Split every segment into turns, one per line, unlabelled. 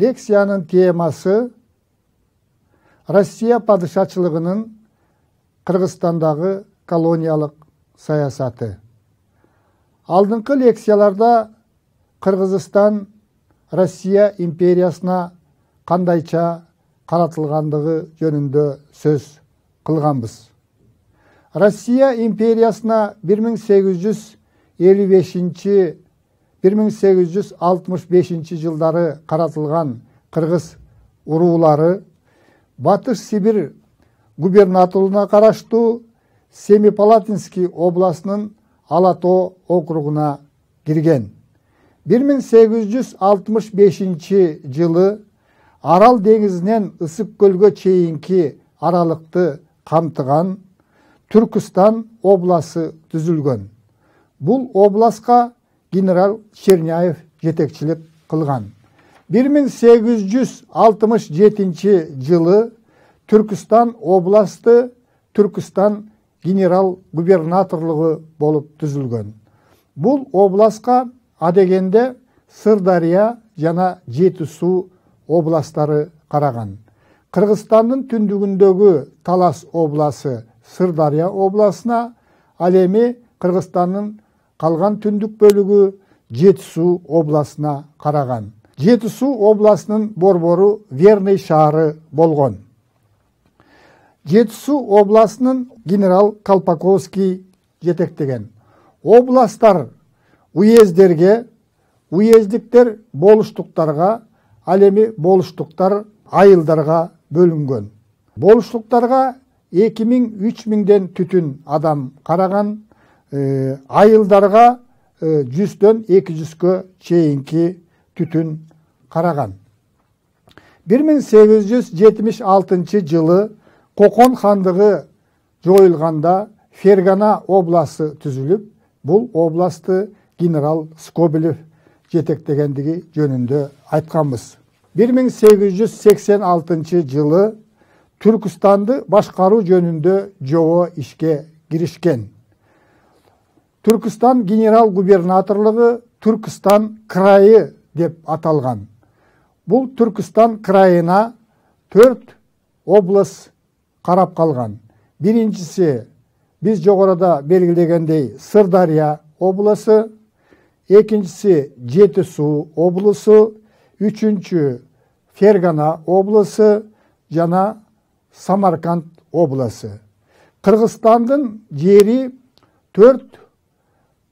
Лекциянын темасы Россия падышачылыгынын Кыргызстандагы колониялык саясаты. Алдыңкы лекцияларда Кыргызстан Россия империясына кандайча каратылгандыгы жөнүндө сөз кылганбыз. Россия империясына 1855-1865 жылдары каратылган кыргыз уруулары Батыш Сибирь губернаторлугуна караштуу Семипалатинский областынын Алато округуна кирген. 1865 жылы Арал деңизинен Ысык көлгө чейинки аралыкты камтыган Түркістан обласы түзүлгөн. Бул областка генерал Черняев жетекчилик кылган. 1867 жылы Түркістан областы Түркістан генерал губернаторлугу болуп түзүлгөн. Бул областка адегенде Сырдария жана Жети Суу областтары караган. Кыргызстандын түндүгүндөгү Талас обласы Сырдария обласына, ал эми Кыргызстандын калган түндүк бөлүгү Жети Суу обласына караган. Жети Суу обласынын борбору Верный шаары болгон. Жети Суу обласынын генерал Колпаковский жетектеген. Областтар уездерге, уездиктер болуштуктарга, ал эми болуштуктар айылдарга бөлүнгөн. Болуштуктарга 2000-3000ден түтүн адам караган, айылдарга 100дөн 200гө чейинки түтүн караган. 1876 жылы Кокон хандыгы жоюлганда Фергана обласы түзүлүп, бул областты генерал Скобелев жетектегендиги жөнүндө айтканбыз. 1886 жылы Түркістанды башкаруу жөнүндө жобо ишке киришкен. Түркістан генерал губернаторлугу Түркістан крайы деп аталган. Бул Түркістан крайына 4 область карап калган. Биринчиси биз жогоруда белгилегендей Сырдария обласы, экинчиси Жети Суу облусу, үчүнчү Фергана облысы жана Самарканд обласы. Кыргызстандын жери 4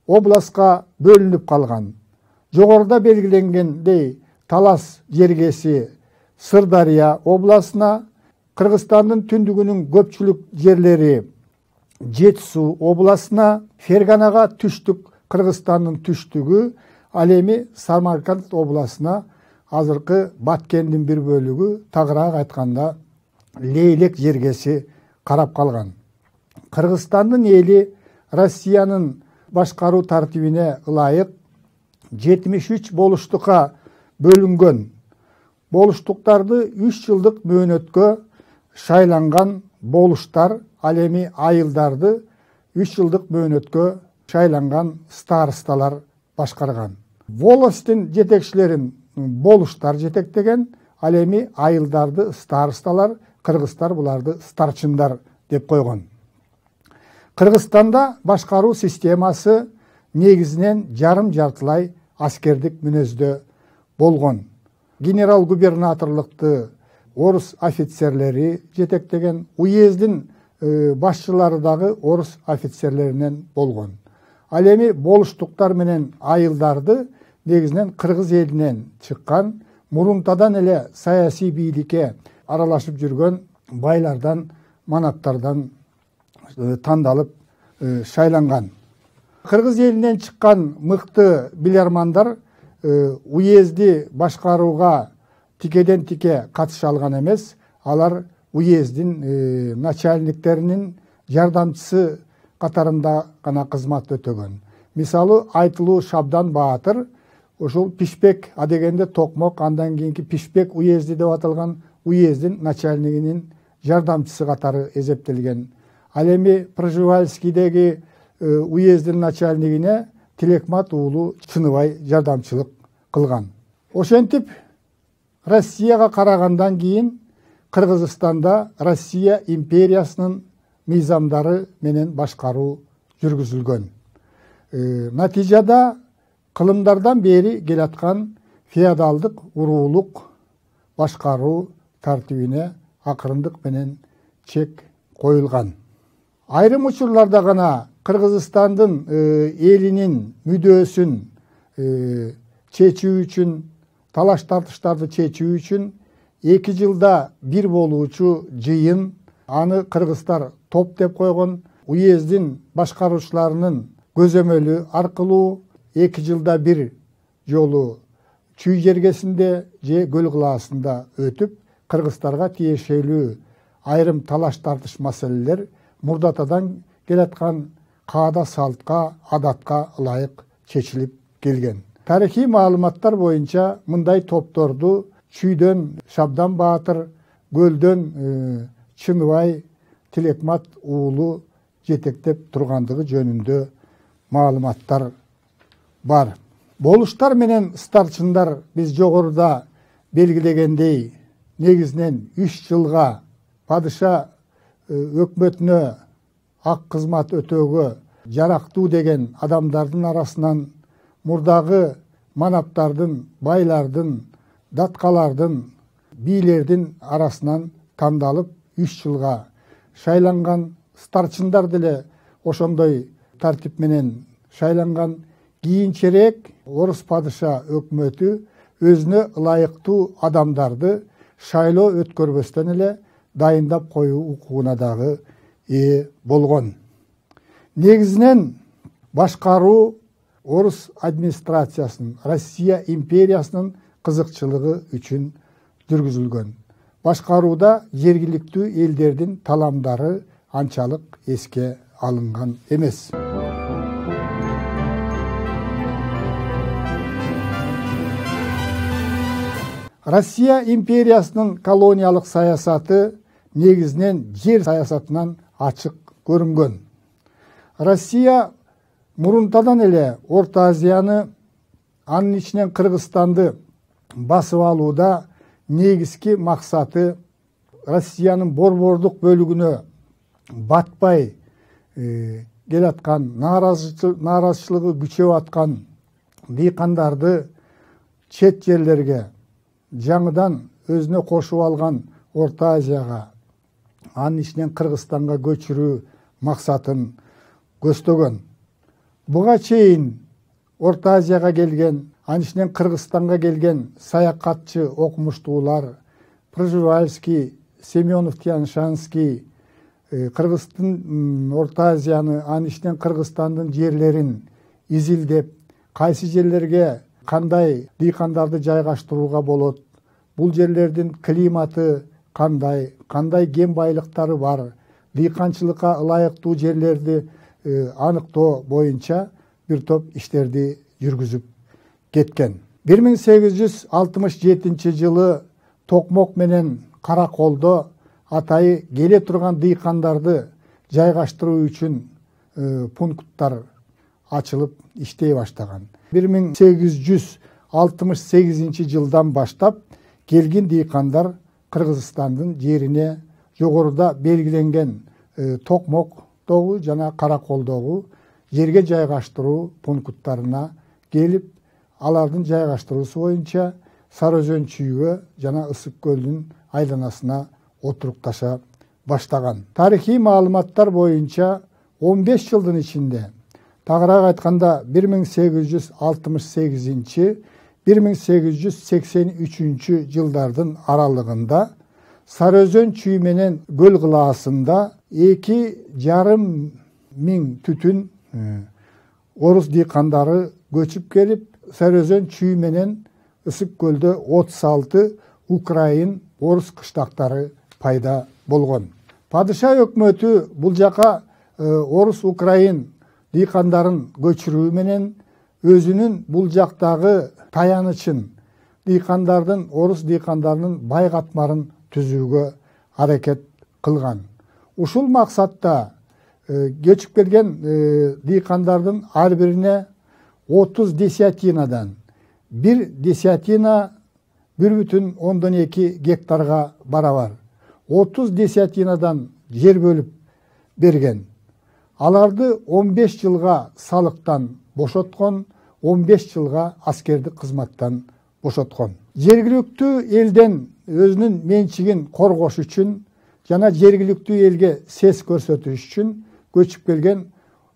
областка бөлүнүп калган. Жогоруда белгиленгендей Талас жергеси Сырдария обласына, Кыргызстандын түндүгүнүн көпчүлүк жерлери Жети Суу обласына, Ферганага түштүк Кыргызстандын түштүгү, ал эми Самарканд обласына, азыркы Баткендин бир бөлүгү, тагыраак айтканда Лейлек жергеси карап калган. Кыргызстандын эли Россиянын башкаруу тартибине ылайык 73 болуштукка бөлүнгөн. Болуштуктарды 3 жылдык мөөнөткө шайланган болуштар, ал эми айылдарды 3 жылдык мөөнөткө шайланган старосталар башкарган. Волостин жетекчилерин болуштар жетектеген, ал эми айылдарды старосталар, кыргыздар буларды старчындар деп койгон. Кыргызстанда башкаруу системасы негизинен жарым-жартылай аскердик мүнөздө болгон. Генерал губернаторлукту орус офицерлери жетектеген, уездин башчылары дагы орус офицерлеринен болгон. Ал эми болуштуктар менен айылдарды негизинен кыргыз элинен чыккан, мурунтадан эле саясий бийликке аралашып жүргөн байлардан, манаттардан тандалып шайланган. Кыргыз элинен чыккан мыкты билермандар уезди башкарууга тикеден тике катыша алган эмес, алар уездин начальниктеринин жардамчысы катарында гана кызмат өтөгөн. Мисалы, Айтылуу Шабдан Баатыр, ошол Пишпек адегенде Токмок, андан кийинки Пишпек уезди деп аталган уездин начальнигинин жардамчысы катары эсептелген. Ал эми Пржевальскийдеги уездин начальнигине Тилекмат уулу Чыныбай жардамчылык кылган. Ошентип Россияга карагандан кийин Кыргызстанда Россия империясынын мыйзамдары менен башкаруу жүргүзүлгөн. Натыйжада кылымдардан бери келаткан феодалдык уруулук башкаруу тартибине акырындык менен чек коюлган. Айрым учурларда гана Кыргызстандын элинин мүдөөсүн чечүү үчүн, талаш тартыштарды чечүү үчүн 2 жылда бир болуучу жыйын, аны кыргыздар топ деп койгон, уездин башкаруучуларынын көзөмөлү аркылуу 2 жылда бир жолу Чүй жергесинде же көл кылаасында өтүп, кыргыздарга тиешелүү айрым талаш тартыш маселелер мурдатадан келаткан каада салтка, адатка ылайык чечилип келген. Тарихи маалыматтар боюнча мындай топторду Чүйдөн Шабдан Баатыр, Көлдөн Чыныбай, Тилекмат уулу жетектеп тургандыгы жөнүндө маалыматтар бар. Болуштар менен старчындар биз жогоруда белгилегендей негизинен 3 жылга падыша өкмөтүнө ак кызмат өтөөгө жарактуу деген адамдардын арасынан мурдагы манаптардын, байлардын, даткалардын, бийлердин арасынан тандалып 3 жылга шайланган, старчындар деле ошондой тартип менен шайланган. Кийинчерээк орус падыша өкмөтү өзүнө ылайыктуу адамдарды шайлоо өткөрбөстөн эле дайындап коюу укугуна дагы ээ болгон. Негизинен башкаруу орус администрациясынын, Россия империясынын кызыкчылыгы үчүн жүргүзүлгөн. Башкарууда жергиликтүү элдердин таламдары анчалык эске алынган эмес. Россия империясынын колониялык саясаты негизинен жер саясатынан ачык көрүнгөн. Россия мурунтадан эле Орто Азияны, анын ичинен Кыргызстанды басып алууда негизги максаты Россиянын борбордук бөлүгүнө батпай келаткан, нааразычылыгы күчөп аткан дыйкандарды чет жерлерге, жаңыдан өзүнө кошуп алган Орто Азияга, анын ичинен Кыргызстанга көчүрүү максатын көздөгөн. Буга чейин Орто Азияга келген, анын ичинен Кыргызстанга келген саякатчы окумуштуулар Пржевальский, Семенов, Тяньшанский Кыргыздын Орто Азияны, анын ичинен Кыргызстандын жерлерин изилдеп, кайсы жерлерге кандай дыйкандарды жайгаштырууга болот, бул жерлердин климаты кандай кен байлыктары бар, дыйканчылыкка ылайыктуу жерлерди аныктоо боюнча бир топ иштерди жүргүзүп кеткен. 1867 жылы Токмок менен Караколдо атайы келе турган дыйкандарды жайгаштыруу үчүн пункттар ачылып иштей баштаган. 1868 жылдан баштап келген дыйкандар Кыргызстандын жерине жогоруда белгиленген Токмоктогу жана Караколдогу жерге жайгаштыруу пункттарына келип, алардын жайгаштыруусу боюнча Сары Өзөн чүйгө жана Ысык көлдүн айланасына отурукташа баштаган. Тарихи маалыматтар боюнча 15 жылдын ичинде, тагыраак айтканда 1868-1883 жылдардын аралыгында Сары Өзөн чүй менен көл кылаасында 2,5 миң түтүн орус дыйкандары көчүп келип, Сары Өзөн чүй менен Ысык көлдө 36 украин орус кыштактары пайда болгон. Падыша өкмөтү бул жака орус украин дыйкандарын көчүрүү менен өзүнүн бул жактагы таянычын, дыйкандардын, орус дыйкандарынын бай катмарын түзүүгө аракет кылган. Ушул максатта көчүп келген дыйкандардын ар бирине 30 десятинадан 1 десятина 1,2 гектарға барабар 30 десятинадан жер бөліп берген. Аларды 15 жылға салықтан бошотқан, 15 жылға аскердік қызматтан бошотқан. Жергілікті елден өзінің меншігін қорғош үшін жана жергілікті елге сес көрсөтүш үшін көчүп келген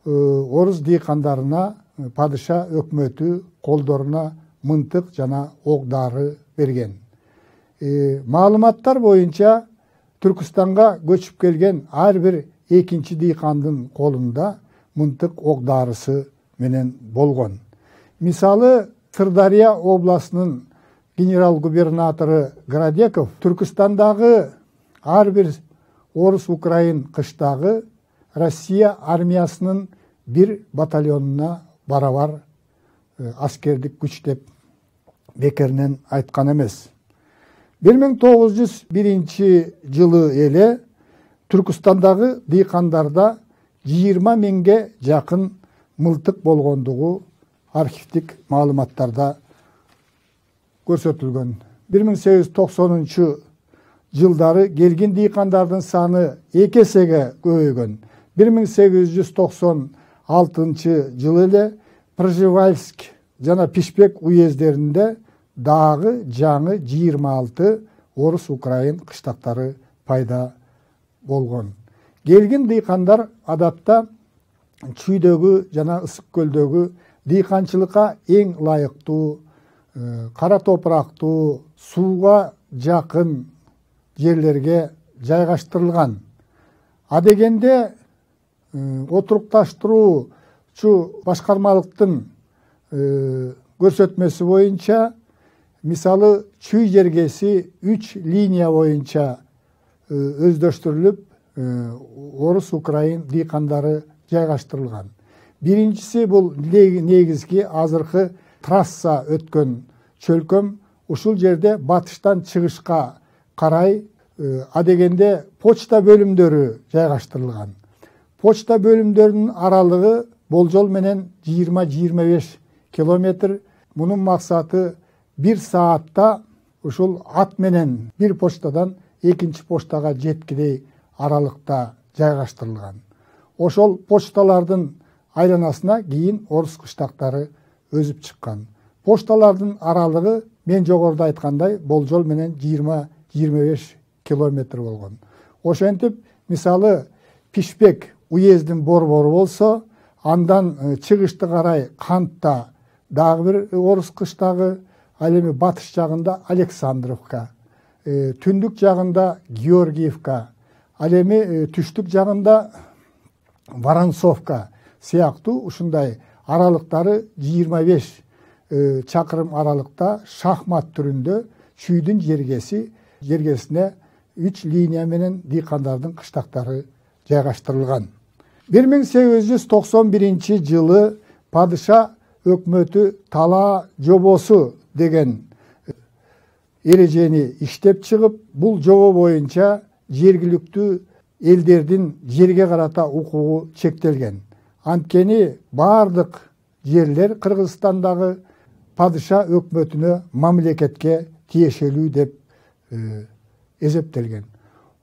орус дыйкандарына падыша өкмөтү колдоруна мынтык жана ок дары берген. Маалыматтар боюнча Түркістанға көчүп келген ар бир экинчи дыйкандын колунда мынтык ок дарысы менен болгон. Мисалы, Сырдария областынын генерал-губернатору Градеков Түркістандагы ар бир орус-украин кыштагы Россия армиясынын bir батальонуна барабар аскердик күч деп бекеринен айткан эмес. 1901 жылы эле Түркістандагы дыйкандарда 20 миңге жакын мылтык болгондугу архивдик маалыматтарда көрсөтүлгөн. 1890 жылдары келген дыйкандардын саны 2 эсеге көбөйгөн. 1896 жылы эле Пржевальск жана Пишпек уездеринде дагы жаңы 26 орус-украин кыштактары пайда болгон. Келген дыйкандар адатта чүйдөгү жана ысык көлдөгү дыйканчылыкка эң ылайыктуу, кара топурактуу, сууга жакын жерлерге жайгаштырылган. Адегенде отурукташтыруучу башкармалыктын көрсөтмөсү боюнча, мисалы чүй жергеси 3 линия боюнча өздөштүрүлүп, орус-украин дыйкандары жайгаштырылган. Биринчиси бул негизги азыркы трасса өткөн чөлкөм. Ушул жерде батыштан чыгышка карай адегенде почта бөлүмдөрү жайгаштырылган. Почта бөлүмдөрүнүн аралыгы болжол менен 20-25 километр. Мунун максаты 1 саатта ушул ат менен бир почтадан экинчи почтага жеткидей аралыкта жайгаштырылган. Ошол почталардын айланасына кийин орус кыштактары өзүп чыккан. Почталардын аралыгы мен жогоруда айткандай болжол менен 20-25 километр болгон. Ошентип, мисалы Пишпек уездин борбору болсо, андан чыгышты карай Кантта дагы бир орус кыштагы, ал эми батыш жагында Александровка, түндүк жагында Георгиевка, ал эми түштүк жагында Воронцовка сыяктуу ушундай аралыктары 25 чакырым аралыкта шахмат түрүндө чүйдүн жергесине 3 линия менен дыйкандардын кыштактары жайгаштырылган. 1891 жылы падыша өкмөтү талаа жобосу деген эрежени иштеп чыгып, бул жобо боюнча жергиликтүү элдердин жерге карата укугу чектелген. Анткени бардык жерлер Кыргызстандагы падыша өкмөтүнө мамлекетке тиешелүү деп эсептелген.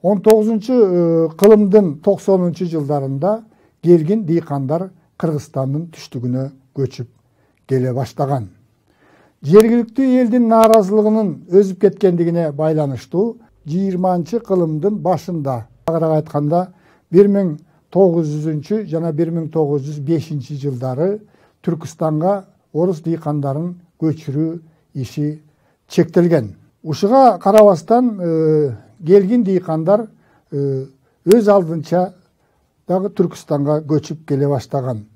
19-кылымдын 90-жылдарында келген дыйкандар Кыргызстандын түштүгүнө көчүп келе баштаган. Жергиликтүү элдин нааразылыгынын өзүп кеткендигине байланыштуу 20-кылымдын башында, агыраак айтканда 1900 жана 1905 жылдары Түркістанға орус дыйкандарын көчүрүү иши чектелген. Ушуга карабастан келген дыйкандар өз алдынча дагы Түркістанга көчүп келе баштаган.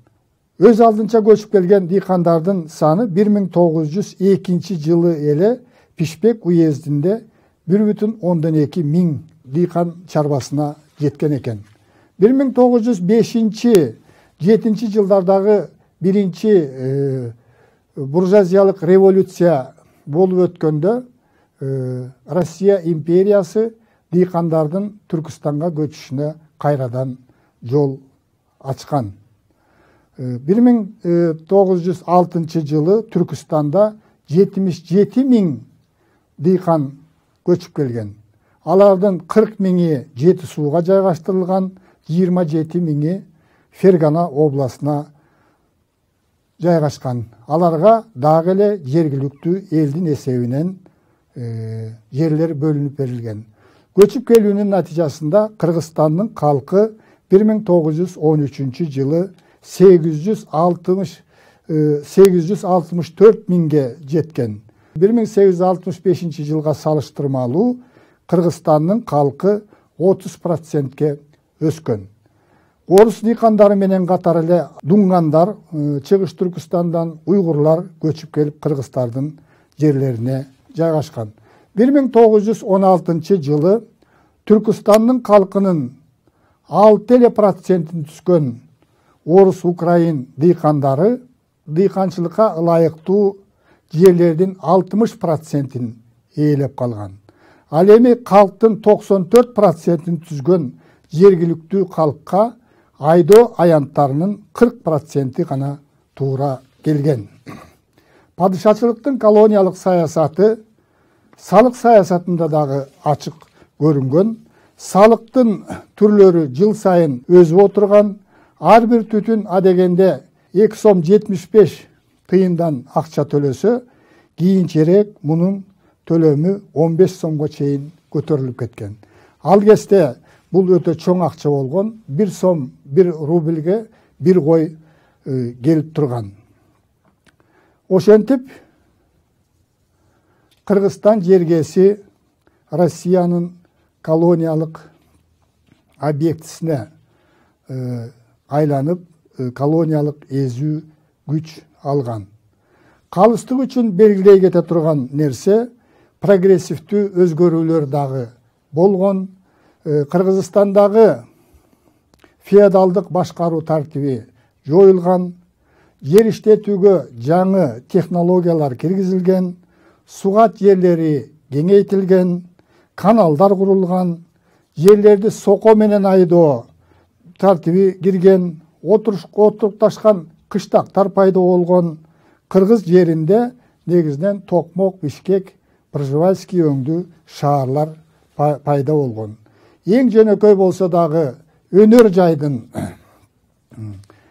Өз алдынча көчүп келген дыйкандардын саны 1902 жылы эле Пишпек уездинде 1,2 миң дыйкан чарбасына жеткен экен. 1905-7 жылдардагы биринчи буржуазиялык революция болуп өткөндө Россия империясы дыйкандардын Түркістанга көчүшүнө кайрадан жол ачкан. 1906 жылы Түркістанда 77 миң дыйкан көчүп келген. Алардын 40 миңи Жети сууга жайгаштырылган, 27 миңи Фергана областына жайгашкан. Аларга дагы эле жергиликтүү элдин эсебинен жерлер бөлүнүп берилген. Көчүп келүүнүн натыйжасында Кыргызстандын калкы 1913 жылы 864 миңге жеткен. 1865 жылга салыштырмалуу Кыргызстандын калкы 30%ке өскөн. Орус дыйкандары менен катар эле дуңгандар, Чыгыш Түркүстандан уйгурлар көчүп келип кыргыздардын жерлерине жайгашкан. 1916 жылы Түркүстандын калкынын 6% түскөн орус украин дыйкандары дыйканчылыкка ылайыктуу жерлердин 60%-ин ээлеп калган. Ал эми калктын 94%-ин түзгөн жергиликтүү калкка айдоо аянттарынын 40%-и гана туура келген. Падышачылыктын колониялык саясаты салык саясатында дагы ачык көрүнгөн. Салыктын түрлөрү жыл сайын өзүп отурган. Ар бир түтүн адегенде 2 сом 75 тыйындан акча төлөсө, кийинчерээк мунун төлөмү 15 сомго чейин көтөрүлүп кеткен. Ал кезде бул өтө чоң акча болгон. 1 сом 1 рубльге 1 кой келип турган. Ошентип Кыргызстан жергеси Россиянын колониялык объектисине айланып, колониялык эзүү күч алган. Калыстык үчүн белгилей кете турган нерсе прогрессивдүү өзгөрүүлөр дагы болгон. Кыргызстандагы феодалдык башкаруу тартиби жоюлган, жер иштетүүгө жаңы технологиялар киргизилген, сугат жерлери кеңейтилген, каналдар курулган, жерлерди соко менен айдоо тартиби кирген, отурукташкан кыштактар пайда болгон. Кыргыз жеринде негизинен Токмок, Бишкек, Пржевальский өңдүү шаарлар пайда болгон. Эң жөнөкөй болсо дагы өнөр жайдын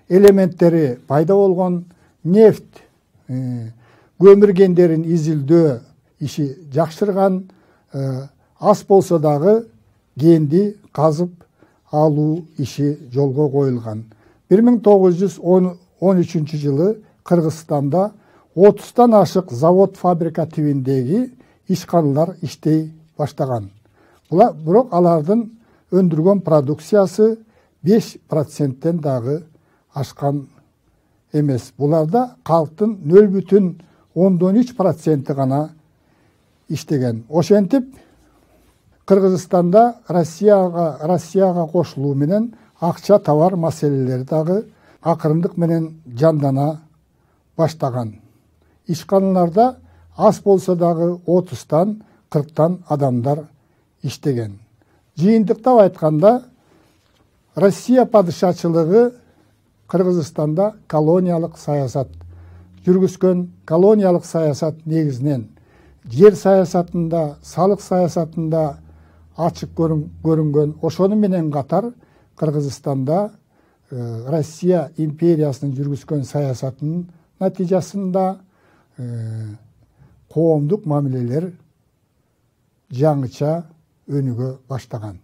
элементтери пайда болгон. Нефть, көмүр кендерин изилдөө иши жакшырган. Аз болсо дагы кенди казып алуу иши жолго коюлган. 1913 жылы Кыргызстанда 30-тан ашык завод фабрика тибиндеги ишканалар иштей баштаган. Бирок алардын өндүргөн продукциясы 5%-тен дагы ашкан эмес. Буларда калктын 0,13% гана иштеген. Ошентип Кыргызстанда Россияга кошулуу менен акча товар маселелери дагы акырындык менен жандана баштаган. Ишканаларда аз болсо дагы 30-тан 40-тан адамдар иштеген. Жыйынтыктап айтканда, Россия падышачылыгы Кыргызстанда колониялык саясат жүргүзгөн. Колониялык саясат негизинен жер саясатында, салык саясатында ачык көрүнгөн. Ошону менен катар Кыргызстанда Россия империясынын жүргүзгөн саясатынын натыйжасында коомдук мамилелер жаңыча өнүгө баштаган.